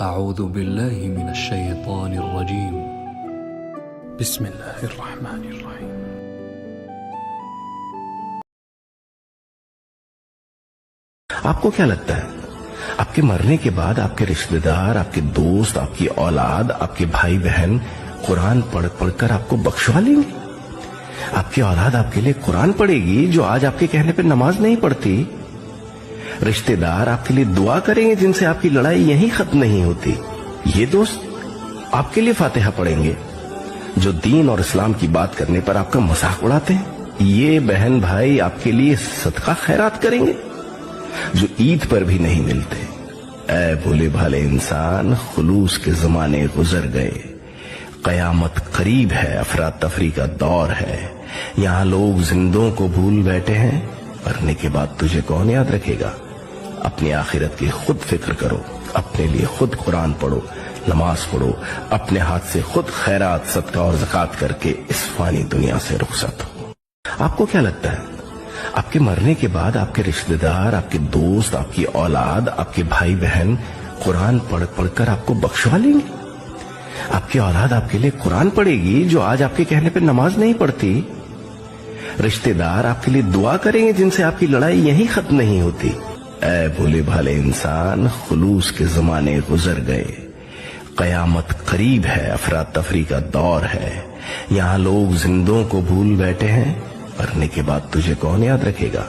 أعوذ بالله من الشيطان الرجيم. بسم الله الرحمن الرحيم. आपको क्या लगता है आपके मरने के बाद आपके रिश्तेदार, आपके दोस्त, आपकी औलाद, आपके भाई बहन कुरान पढ़ पढ़कर आपको बख्शवा लेंगे? आपकी औलाद आपके लिए कुरान पढ़ेगी जो आज आपके कहने पर नमाज नहीं पढ़ती। रिश्तेदार आपके लिए दुआ करेंगे जिनसे आपकी लड़ाई यहीं खत्म नहीं होती। ये दोस्त आपके लिए फातिहा पढ़ेंगे जो दीन और इस्लाम की बात करने पर आपका मजाक उड़ाते हैं। ये बहन भाई आपके लिए सदका खैरात करेंगे जो ईद पर भी नहीं मिलते। ऐ भोले भाले इंसान, खुलूस के जमाने गुजर गए, कयामत करीब है, अफरा तफरी का दौर है। यहाँ लोग जिंदों को भूल बैठे हैं, मरने के बाद तुझे कौन याद रखेगा? अपनी आखिरत की खुद फिक्र करो, अपने लिए खुद कुरान पढ़ो, नमाज पढ़ो, अपने हाथ से खुद खैरात, सदका और ज़कात करके इस फानी दुनिया से रुखसत हो। आपको क्या लगता है आपके मरने के बाद आपके रिश्तेदार, आपके दोस्त, आपकी औलाद, आपके भाई बहन कुरान पढ़ पढ़कर आपको बख्शवा लेंगे? आपकी औलाद आपके लिए कुरान पढ़ेगी जो आज आपके कहने पर नमाज नहीं पढ़ती। रिश्तेदार आपके लिए दुआ करेंगे जिनसे आपकी लड़ाई यहीं खत्म नहीं होती। ऐ भोले भाले इंसान, खुलूस के जमाने गुजर गए, कयामत करीब है, अफरा तफरी का दौर है। यहाँ लोग जिंदों को भूल बैठे हैं, मरने के बाद तुझे कौन याद रखेगा?